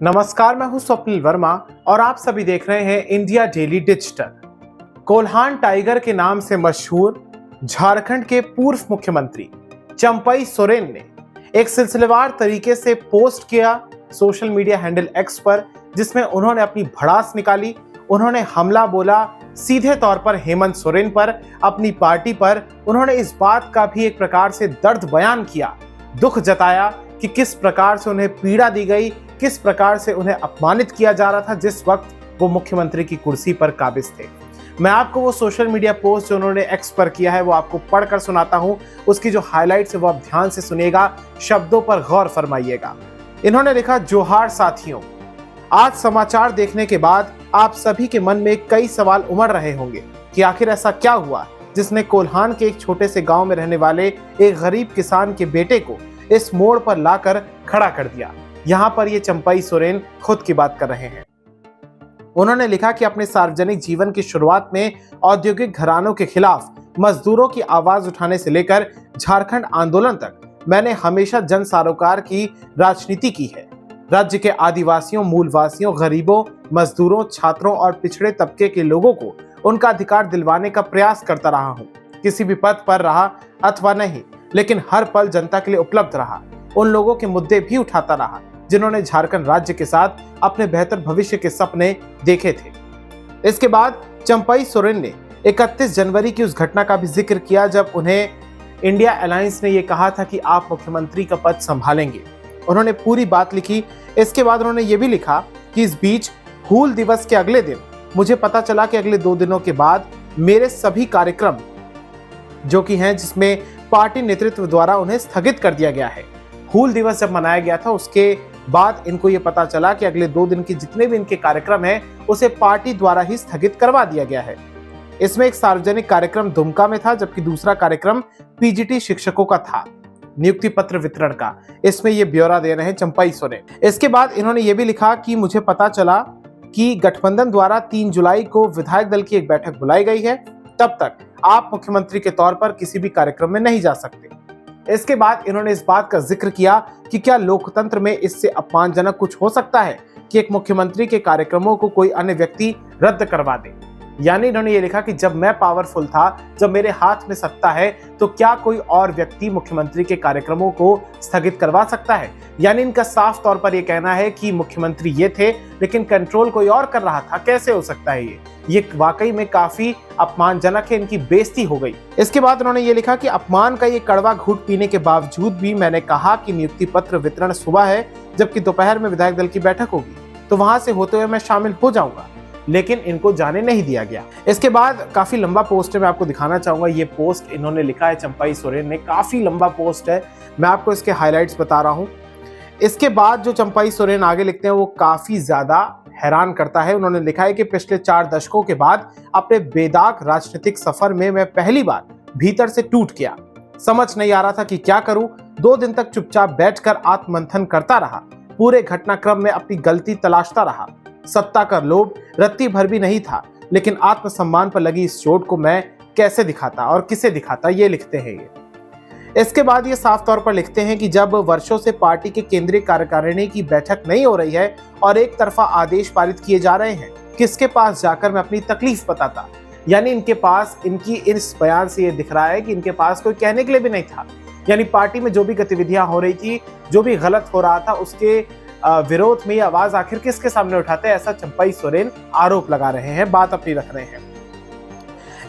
नमस्कार, मैं हूं स्वप्निल वर्मा और आप सभी देख रहे हैं India daily digital. Kolhan tiger के नाम से मशहूर झारखंड के पूर्व मुख्यमंत्री चंपई सोरेन ने एक सिलसिलेवार तरीके से पोस्ट किया सोशल मीडिया हैंडल एक्स पर, जिसमें उन्होंने अपनी भड़ास निकाली। उन्होंने हमला बोला सीधे तौर पर हेमंत सोरेन पर, अपनी पार्टी पर। उन्होंने इस बात का भी एक प्रकार से दर्द बयान किया, दुख जताया कि किस प्रकार से उन्हें पीड़ा दी गई, किस प्रकार से उन्हें अपमानित किया जा रहा था जिस वक्त वो मुख्यमंत्री की कुर्सी पर काबिज थे। मैं आपको वो सोशल मीडिया पोस्ट जो उन्होंने एक्स पर किया है वो आपको पढ़कर सुनाता हूं। उसकी जो हाइलाइट्स है वो आप ध्यान से सुनिएगा, शब्दों पर गौर फरमाइएगा। इन्होंने लिखा, जोहार साथियों, आज समाचार देखने के बाद आप सभी के मन में कई सवाल उमड़ रहे होंगे कि आखिर ऐसा क्या हुआ जिसने कोल्हान के एक छोटे से गांव में रहने वाले एक गरीब किसान के बेटे को इस मोड़ पर लाकर खड़ा कर दिया। यहां पर ये चंपई सोरेन खुद की बात कर रहे हैं। उन्होंने लिखा कि अपने सार्वजनिक जीवन की शुरुआत में औद्योगिक घरानों के खिलाफ मजदूरों की आवाज उठाने से लेकर झारखंड आंदोलन तक मैंने हमेशा जन सरोकार की राजनीति की है। राज्य के आदिवासियों, मूलवासियों, गरीबों, मजदूरों, छात्रों और पिछड़े तबके के लोगों को उनका अधिकार दिलवाने का प्रयास करता रहा हूं। किसी भी पद पर रहा अथवा नहीं, लेकिन हर पल जनता के लिए उपलब्ध रहा। उन लोगों के मुद्दे भी उठाता रहा जिन्होंने झारखंड राज्य के साथ अपने बेहतर भविष्य के सपने देखे थे। इसके बाद चंपई सोरेन ने 31 जनवरी की उस घटना का भी जिक्र किया जब उन्हें इंडिया अलायंस ने यह कहा था कि आप मुख्यमंत्री का पद संभालेंगे। उन्होंने पूरी बात लिखी। इसके बाद उन्होंने ये भी लिखा कि इस बीच हूल दिवस के अगले दिन मुझे पता चला कि अगले 2 दिनों के बाद मेरे सभी कार्यक्रम जो कि हैं, जिसमें पार्टी नेतृत्व द्वारा उन्हें स्थगित कर दिया गया है। हूल दिवस जब मनाया गया था उसके बाद इनको ये पता चला कि अगले 2 दिन के जितने भी इनके कार्यक्रम हैं उसे पार्टी द्वारा ही स्थगित करवा दिया गया है। इसमें एक सार्वजनिक कार्यक्रम दुमका में था, जबकि दूसरा कार्यक्रम पीजीटी शिक्षकों का था, नियुक्ति पत्र वितरण का। इसमें ये ब्यौरा दे रहे हैं चंपई सोरेन। इसके बाद इन्होंने ये भी लिखा कि मुझे पता चला कि गठबंधन द्वारा 3 जुलाई को विधायक दल की एक बैठक बुलाई गई है। तब तक आप मुख्यमंत्री के तौर पर किसी भी कार्यक्रम में नहीं जा सकते। इसके बाद इन्होंने इस बात का जिक्र किया कि क्या लोकतंत्र में इससे अपमानजनक कुछ हो सकता है कि एक मुख्यमंत्री के कार्यक्रमों को कोई अन्य व्यक्ति रद्द करवा दे। यानी इन्होंने ये लिखा कि जब मैं पावरफुल था, जब मेरे हाथ में सत्ता है, तो क्या कोई और व्यक्ति मुख्यमंत्री के कार्यक्रमों को स्थगित करवा सकता है। यानी इनका साफ तौर पर यह कहना है कि मुख्यमंत्री ये थे लेकिन कंट्रोल कोई और कर रहा था। कैसे हो सकता है ये वाकई में काफी अपमानजनक है, इनकी बेइज्जती हो गई। इसके बाद उन्होंने ये लिखा कि अपमान का ये कड़वा घूंट पीने के बावजूद भी मैंने कहा कि नियुक्ति पत्र वितरण सुबह है, जबकि दोपहर में विधायक दल की बैठक होगी, तो वहां से होते हुए मैं शामिल हो जाऊंगा, लेकिन इनको जाने नहीं दिया गया। इसके बाद काफी लंबा पोस्ट है, मैं आपको दिखाना चाहूंगा। ये पोस्ट इन्होंने लिखा है चंपई सोरेन ने, काफी लंबा पोस्ट है, मैं आपको इसके हाइलाइट्स बता रहा हूं। इसके बाद जो चंपई सोरेन आगे लिखते हैं वो काफी ज्यादा हैरान करता है। उन्होंने लिखा है कि पिछले 4 दशकों के बाद अपने बेदाग राजनीतिक सफर में मैं पहली बार भीतर से टूट गया। समझ नहीं आ रहा था कि क्या करूं। 2 दिन तक चुपचाप बैठकर आत्ममंथन करता रहा, पूरे घटनाक्रम में अपनी गलती तलाशता रहा। सत्ता का लोभ रत्ती भर भी नहीं था, लेकिन आत्मसम्मान पर लगी इस चोट को मैं कैसे दिखाता और किसे दिखाता, ये लिखते हैं ये। इसके बाद ये साफ तौर पर लिखते हैं कि जब वर्षों से पार्टी के केंद्रीय कार्यकारिणी की बैठक नहीं हो रही है और एक तरफा आदेश पारित किए जा रहे हैं, किसके पास जाकर मैं अपनी तकलीफ बताता। यानी इनके पास, इनकी इस बयान से ये दिख रहा है कि इनके पास कोई कहने के लिए भी नहीं था। यानी पार्टी में जो भी गतिविधियां हो रही थी, जो भी गलत हो रहा था, उसके विरोध में ये आवाज आखिर किसके सामने उठाते हैं, ऐसा चंपई सोरेन आरोप लगा रहे हैं, बात अपनी रख रहे हैं।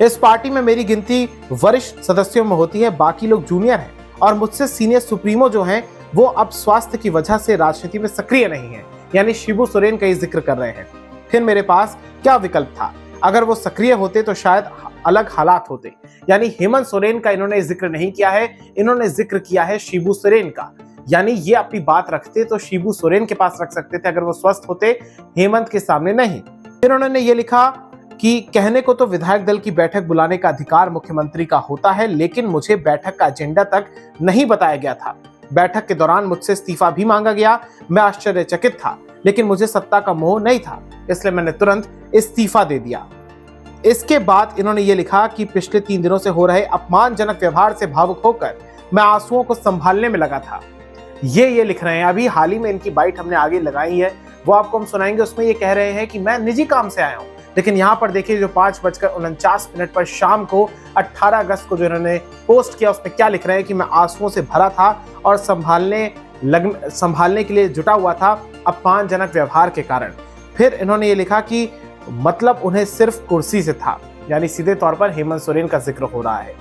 इस पार्टी में मेरी गिनती वरिष्ठ सदस्यों में होती है, बाकी लोग जूनियर हैं और मुझसे सीनियर सुप्रीमो जो हैं वो अब स्वास्थ्य की वजह से राजनीति में सक्रिय नहीं है। यानी शिबू सोरेन का ये जिक्र कर रहे हैं। फिर मेरे पास क्या विकल्प था, अगर वो सक्रिय होते तो शायद अलग हालात होते। यानी हेमंत सोरेन का इन्होंने जिक्र नहीं किया है, इन्होंने जिक्र किया है शिबू सोरेन का। यानी ये अपनी बात रखते तो शिबू सोरेन के पास रख सकते थे अगर वो स्वस्थ होते, हेमंत के सामने नहीं। फिर उन्होंने ये लिखा कि कहने को तो विधायक दल की बैठक बुलाने का अधिकार मुख्यमंत्री का होता है, लेकिन मुझे बैठक का एजेंडा तक नहीं बताया गया था। बैठक के दौरान मुझसे इस्तीफा भी मांगा गया। मैं आश्चर्यचकित था, लेकिन मुझे सत्ता का मोह नहीं था, इसलिए मैंने तुरंत इस्तीफा दे दिया। इसके बाद इन्होंने ये लिखा कि पिछले 3 दिनों से हो रहे अपमानजनक व्यवहार से भावुक होकर मैं आंसुओं को संभालने में लगा था। ये लिख रहे हैं। अभी हाल ही में इनकी बाइट हमने आगे लगाई है, वो आपको हम सुनाएंगे। उसमें ये कह रहे हैं कि मैं निजी काम से आया हूं। लेकिन यहाँ पर देखिए जो 5:49 पर शाम को 18 अगस्त को जो इन्होंने पोस्ट किया, उसमें क्या लिख रहे हैं कि मैं आंसुओं से भरा था और संभालने के लिए जुटा हुआ था अपमानजनक व्यवहार के कारण। फिर इन्होंने ये लिखा कि मतलब उन्हें सिर्फ कुर्सी से था, यानी सीधे तौर पर हेमंत सोरेन का जिक्र हो रहा है।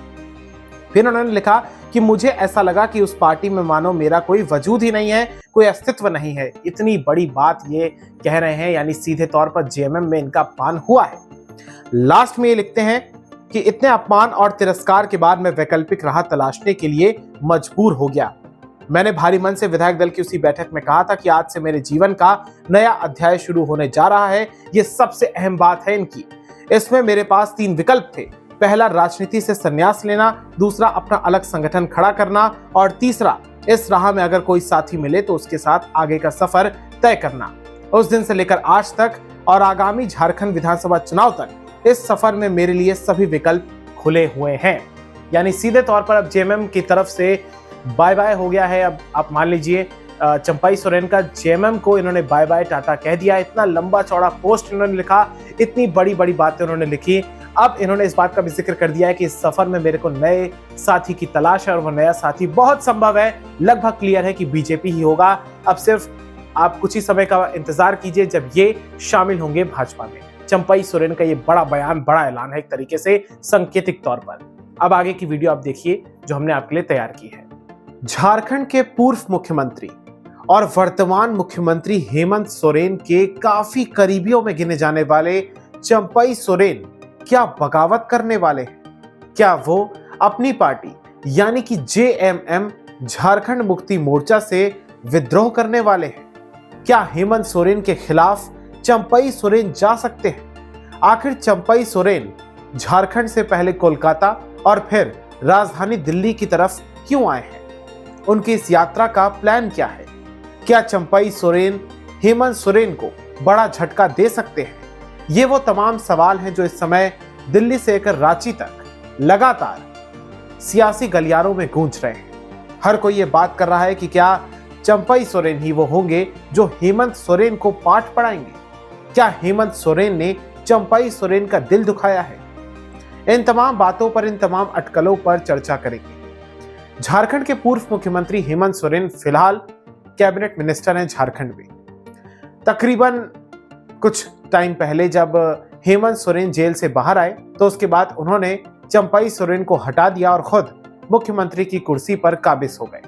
फिर उन्होंने लिखा कि मुझे ऐसा लगा कि उस पार्टी में मानो मेरा कोई वजूद ही नहीं है, कोई अस्तित्व नहीं है। इतनी बड़ी बात ये कह रहे हैं, यानी सीधे तौर पर जेएमएम में इनका अपमान हुआ है। लास्ट में ये लिखते हैं कि इतने अपमान और तिरस्कार के बाद मैं वैकल्पिक राह तलाशने के लिए मजबूर हो गया। मैंने भारी मन से विधायक दल की उसी बैठक में कहा था कि आज से मेरे जीवन का नया अध्याय शुरू होने जा रहा है। ये सबसे अहम बात है इनकी। इसमें मेरे पास 3 विकल्प थे। पहला, राजनीति से संन्यास लेना, दूसरा, अपना अलग संगठन खड़ा करना, और तीसरा, इस राह में अगर कोई साथी मिले तो उसके साथ आगे का सफर तय करना। उस दिन से लेकर आज तक और आगामी झारखंड विधानसभा चुनाव तक इस सफर में मेरे लिए सभी विकल्प खुले हुए हैं। यानी सीधे तौर पर अब जेएमएम की तरफ से बाय बाय हो गया है। अब आप मान लीजिए चंपाई सोरेन का जेएमएम को इन्होंने बाय बाय टाटा कह दिया। इतना लंबा चौड़ा पोस्ट इन्होंने लिखा, इतनी बड़ी बड़ी बातें उन्होंने लिखी। अब इन्होंने इस बात का भी जिक्र कर दिया है कि इस सफर में मेरे को नए साथी की तलाश है और वो नया साथी बहुत संभव है, लगभग क्लियर है कि बीजेपी ही होगा। अब सिर्फ आप कुछ ही समय का इंतजार कीजिए जब ये शामिल होंगे भाजपा में। चंपाई सोरेन का ये बड़ा बयान, बड़ा ऐलान है एक तरीके से सांकेतिक तौर पर। अब आगे की वीडियो आप देखिए जो हमने आपके लिए तैयार की है। झारखंड के पूर्व मुख्यमंत्री और वर्तमान मुख्यमंत्री हेमंत सोरेन के काफी करीबियों में गिने जाने वाले चंपाई सोरेन क्या बगावत करने वाले हैं? क्या वो अपनी पार्टी यानी कि जेएमएम झारखंड मुक्ति मोर्चा से विद्रोह करने वाले हैं? क्या हेमंत सोरेन के खिलाफ चंपाई सोरेन जा सकते हैं? आखिर चंपाई सोरेन झारखंड से पहले कोलकाता और फिर राजधानी दिल्ली की तरफ क्यों आए हैं? उनकी इस यात्रा का प्लान क्या है? क्या चंपाई सोरेन हेमंत सोरेन को बड़ा झटका दे सकते हैं? ये वो तमाम सवाल हैं जो इस समय दिल्ली से लेकर रांची तक लगातार सियासी गलियारों में गूंज रहे हैं। हर कोई ये बात कर रहा है कि क्या चंपाई सोरेन ही वो होंगे जो हेमंत सोरेन को पाठ पढ़ाएंगे? क्या हेमंत सोरेन ने चंपाई सोरेन का दिल दुखाया है? इन तमाम बातों पर, इन तमाम अटकलों पर चर्चा करेंगे। झारखंड के पूर्व मुख्यमंत्री हेमंत सोरेन फिलहाल कैबिनेट मिनिस्टर हैं झारखंड में। तकरीबन कुछ टाइम पहले जब हेमंत सोरेन जेल से बाहर आए तो उसके बाद उन्होंने चंपाई सोरेन को हटा दिया और खुद मुख्यमंत्री की कुर्सी पर काबिज हो गए।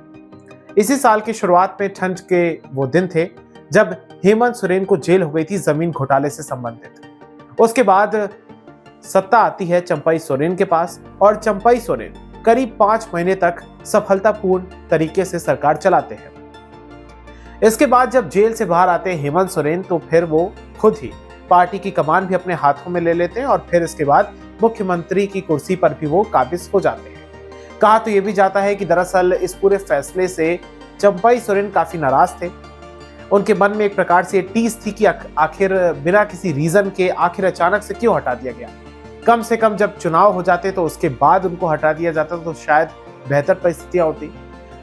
इसी साल की शुरुआत में ठंड के वो दिन थे जब हेमंत सोरेन को जेल हो गई थी जमीन घोटाले से संबंधित। उसके बाद सत्ता आती है चंपाई सोरेन के पास और चंपाई सोरेन करीब 5 महीने तक सफलतापूर्ण तरीके से सरकार चलाते हैं। इसके बाद जब जेल से बाहर आते हैं हेमंत सोरेन तो फिर वो खुद ही पार्टी की कमान भी अपने हाथों में ले लेते हैं और फिर इसके बाद मुख्यमंत्री की कुर्सी पर भी वो काबिज हो जाते हैं। कहा तो ये भी जाता है कि दरअसल इस पूरे फैसले से चंपाई सोरेन काफी नाराज थे। उनके मन में एक प्रकार से टीस थी कि आखिर बिना किसी रीजन के आखिर अचानक से क्यों हटा दिया गया। कम से कम जब चुनाव हो जाते तो उसके बाद उनको हटा दिया जाता तो शायद बेहतर परिस्थितियां होती।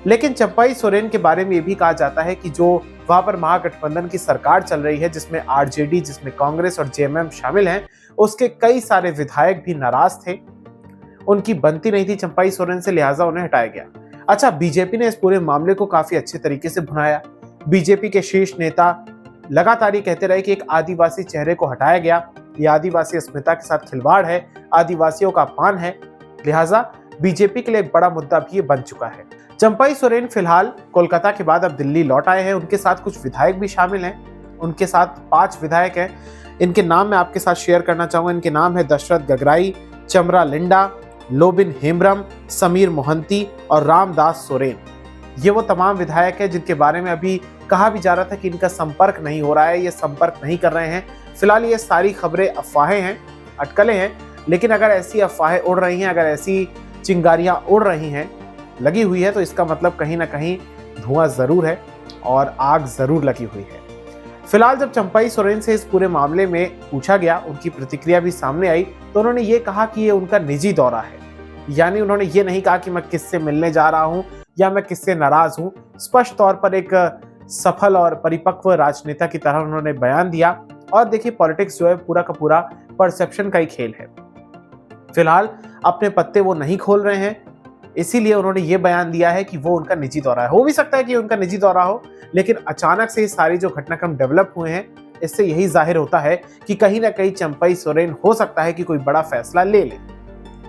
लेकिन चंपाई सोरेन के बारे में ये भी कहा जाता है कि जो वहां पर महागठबंधन की सरकार चल रही है जिसमें आरजेडी, जिसमें कांग्रेस और जेएमएम शामिल हैं, उसके कई सारे विधायक भी नाराज थे। उनकी बनती नहीं थी चंपाई सोरेन से, लिहाजा उन्हें हटाया गया। अच्छा, बीजेपी ने इस पूरे मामले को काफी अच्छे तरीके से भुनाया। बीजेपी के शीर्ष नेता लगातार ये कहते रहे कि एक आदिवासी चेहरे को हटाया गया, ये आदिवासी अस्मिता के साथ खिलवाड़ है, आदिवासियों का अपमान है, लिहाजा बीजेपी के लिए एक बड़ा मुद्दा भी ये बन चुका है। चंपाई सोरेन फिलहाल कोलकाता के बाद अब दिल्ली लौट आए हैं। उनके साथ कुछ विधायक भी शामिल हैं। उनके साथ 5 विधायक हैं। इनके नाम मैं आपके साथ शेयर करना चाहूंगा। इनके नाम है दशरथ गगराई, चमरा लिंडा, लोबिन हेम्ब्रम, समीर मोहंती और रामदास सोरेन। ये वो तमाम विधायक हैं जिनके बारे में अभी कहा भी जा रहा था कि इनका संपर्क नहीं हो रहा है, ये संपर्क नहीं कर रहे हैं। फिलहाल ये सारी खबरें अफवाहें हैं, अटकलें हैं, लेकिन अगर ऐसी अफवाहें उड़ रही हैं, अगर ऐसी चिंगारियां उड़ रही हैं, लगी हुई है, तो इसका मतलब कहीं ना कहीं धुआं जरूर है और आग जरूर लगी हुई है। फिलहाल जब चंपाई सोरेन से इस पूरे मामले में पूछा गया, उनकी प्रतिक्रिया भी सामने आई, तो उन्होंने ये कहा कि ये उनका निजी दौरा है। यानी उन्होंने ये नहीं कहा कि मैं किससे मिलने जा रहा हूं या मैं किससे नाराज हूं। स्पष्ट तौर पर एक सफल और परिपक्व राजनेता की तरह उन्होंने बयान दिया। और देखिए, पॉलिटिक्स जो है पूरा का पूरा परसेप्शन का ही खेल है। फिलहाल अपने पत्ते वो नहीं खोल रहे हैं, इसीलिए उन्होंने ये बयान दिया है कि वो उनका निजी दौरा है। हो भी सकता है कि उनका निजी दौरा हो, लेकिन अचानक से ये सारी जो घटनाक्रम डेवलप हुए हैं, इससे यही जाहिर होता है कि कहीं ना कहीं चंपई सोरेन हो सकता है कि कोई बड़ा फैसला ले ले।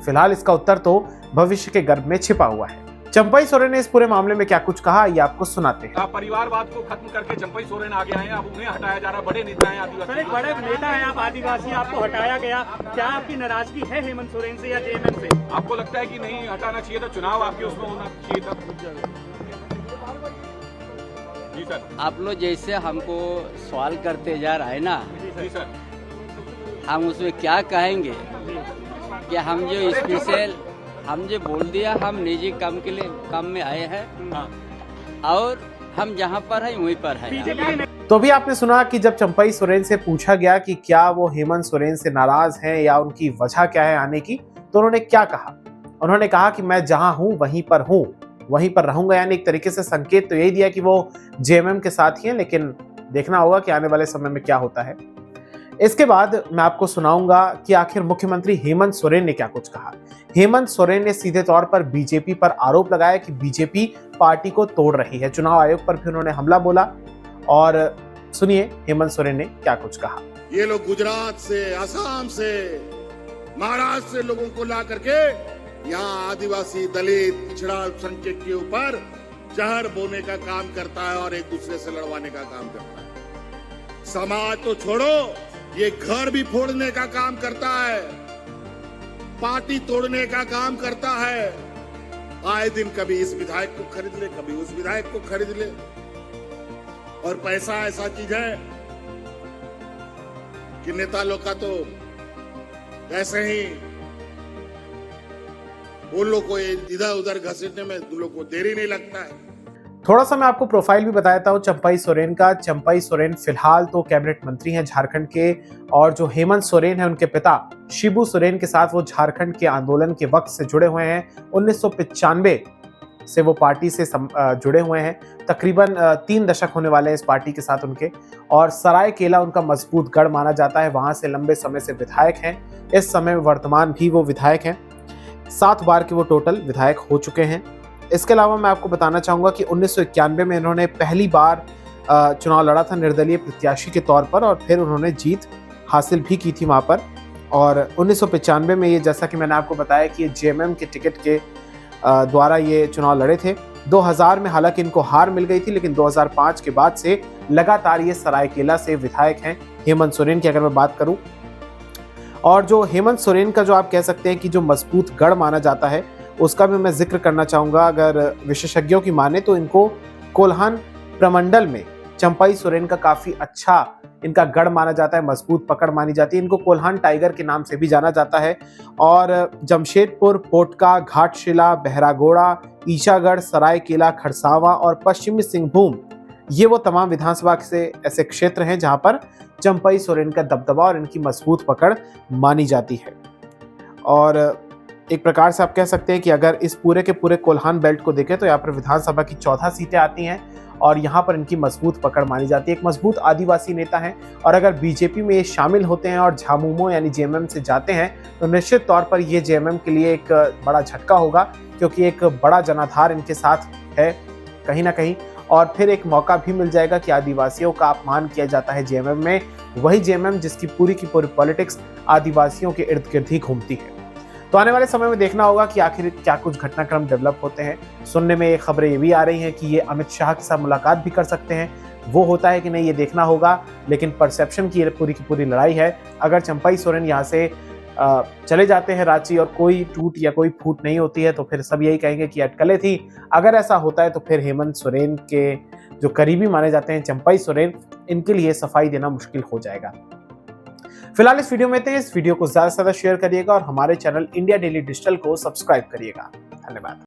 फिलहाल इसका उत्तर तो भविष्य के गर्भ में छिपा हुआ है। चंपई सोरेन ने इस पूरे मामले में क्या कुछ कहा, ये आपको सुनाते हैं। परिवारवाद को खत्म करके चंपई सोरेन आ गया है, अब उन्हें हटाया जा रहा। बड़े नेता हैं आदिवासी। सर, एक बड़े नेता है आप आदिवासी, आपको हटाया गया, क्या आपकी नाराजगी है हेमंत सोरेन से या जेएमएम से? आपको लगता है कि नहीं हटाना चाहिए था, चुनाव आपके उसमें होना चाहिए था? जी सर। आप लोग जैसे हमको सवाल करते जा रहा है ना, जी सर, हम उसमें क्या कहेंगे कि हम जो स्पेशल हम जो बोल दिया, हम निजी काम के लिए काम में आए हैं और हम जहाँ पर है वहीं पर है। तो भी आपने सुना कि जब चंपई सोरेन से पूछा गया कि क्या वो हेमंत सोरेन से नाराज हैं या उनकी वजह क्या है आने की, तो उन्होंने क्या कहा? उन्होंने कहा कि मैं जहां हूं वहीं पर रहूंगा। यानी एक तरीके से संकेत तो यही दिया कि वो जेएमएम के साथ ही हैं, लेकिन देखना होगा कि आने वाले समय में क्या होता है। इसके बाद मैं आपको सुनाऊंगा कि आखिर मुख्यमंत्री हेमंत सोरेन ने क्या कुछ कहा। हेमंत सोरेन ने सीधे तौर पर बीजेपी पर आरोप लगाया कि बीजेपी पार्टी को तोड़ रही है। चुनाव आयोग पर भी उन्होंने हमला बोला, और सुनिए हेमंत सोरेन ने क्या कुछ कहा। ये लोग गुजरात से, असम से, महाराष्ट्र से लोगों को ला करके यहाँ आदिवासी, दलित, पिछड़ा अल्पसंख्यक के ऊपर जहर बोने का काम करता है और एक दूसरे से लड़वाने का काम करता है। समाज तो छोड़ो, ये घर भी फोड़ने का काम करता है, पार्टी तोड़ने का काम करता है। आए दिन कभी इस विधायक को खरीद ले, कभी उस विधायक को खरीद ले। और पैसा ऐसा चीज है कि नेता लोग का तो ऐसे ही उन लोग को इधर उधर घसीटने में उन लोग को देरी नहीं लगता है। थोड़ा सा मैं आपको प्रोफाइल भी बताता हूँ चंपई सोरेन का। चंपई सोरेन फिलहाल तो कैबिनेट मंत्री हैं झारखंड के, और जो हेमंत सोरेन है उनके पिता शिबू सोरेन के साथ वो झारखंड के आंदोलन के वक्त से जुड़े हुए हैं। 1995 से वो पार्टी से जुड़े हुए हैं। तकरीबन 3 दशक होने वाले हैं इस पार्टी के साथ उनके, और सरायकेला उनका मजबूत गढ़ माना जाता है। वहां से लंबे समय से विधायक हैं। इस समय वर्तमान भी वो विधायक हैं। 7 बार के वो टोटल विधायक हो चुके हैं। इसके अलावा मैं आपको बताना चाहूँगा कि 1991 में इन्होंने पहली बार चुनाव लड़ा था निर्दलीय प्रत्याशी के तौर पर, और फिर उन्होंने जीत हासिल भी की थी वहाँ पर। और 1995 में ये, जैसा कि मैंने आपको बताया कि ये जेएमएम के टिकट के द्वारा ये चुनाव लड़े थे। 2000 में हालांकि इनको हार मिल गई थी, लेकिन 2005 के बाद से लगातार ये सरायकेला से विधायक हैं हेमंत सोरेन की, अगर मैं बात करूँ। और जो हेमंत सोरेन का जो आप कह सकते हैं कि जो मजबूत गढ़ माना जाता है, उसका भी मैं जिक्र करना चाहूँगा। अगर विशेषज्ञों की माने तो इनको कोल्हान प्रमंडल में चंपई सोरेन का काफ़ी अच्छा इनका गढ़ माना जाता है, मजबूत पकड़ मानी जाती है। इनको कोल्हान टाइगर के नाम से भी जाना जाता है। और जमशेदपुर, पोटका, घाटशिला, बहरागोड़ा, ईशागढ़, सरायकेला, खरसावा और पश्चिमी सिंहभूम, ये वो तमाम विधानसभा से ऐसे क्षेत्र हैं जहाँ पर चंपई सोरेन का दबदबा और इनकी मजबूत पकड़ मानी जाती है। और एक प्रकार से आप कह सकते हैं कि अगर इस पूरे के पूरे कोल्हान बेल्ट को देखें तो यहाँ पर विधानसभा की 14 सीटें आती हैं, और यहाँ पर इनकी मजबूत पकड़ मानी जाती है। एक मजबूत आदिवासी नेता हैं, और अगर बीजेपी में ये शामिल होते हैं और झामुमो यानी जेएमएम से जाते हैं, तो निश्चित तौर पर ये जेएमएम के लिए एक बड़ा झटका होगा, क्योंकि एक बड़ा जनाधार इनके साथ है कहीं ना कहीं। और फिर एक मौका भी मिल जाएगा कि आदिवासियों का अपमान किया जाता है जेएमएम में, वही जेएमएम जिसकी पूरी की पूरी पॉलिटिक्स आदिवासियों के इर्द गिर्द ही घूमती है। तो आने वाले समय में देखना होगा कि आखिर क्या कुछ घटनाक्रम डेवलप होते हैं। सुनने में ये खबरें ये भी आ रही हैं कि ये अमित शाह के साथ मुलाकात भी कर सकते हैं। वो होता है कि नहीं, ये देखना होगा, लेकिन परसेप्शन की पूरी लड़ाई है। अगर चंपई सोरेन यहाँ से चले जाते हैं रांची और कोई टूट या कोई फूट नहीं होती है, तो फिर सब यही कहेंगे कि अटकलें थी। अगर ऐसा होता है तो फिर हेमंत सोरेन के जो करीबी माने जाते हैं चंपई सोरेन, इनके लिए सफाई देना मुश्किल हो जाएगा। फिलहाल इस वीडियो में इस वीडियो को ज्यादा से ज्यादा शेयर करिएगा और हमारे चैनल इंडिया डेली डिजिटल को सब्सक्राइब करिएगा। धन्यवाद।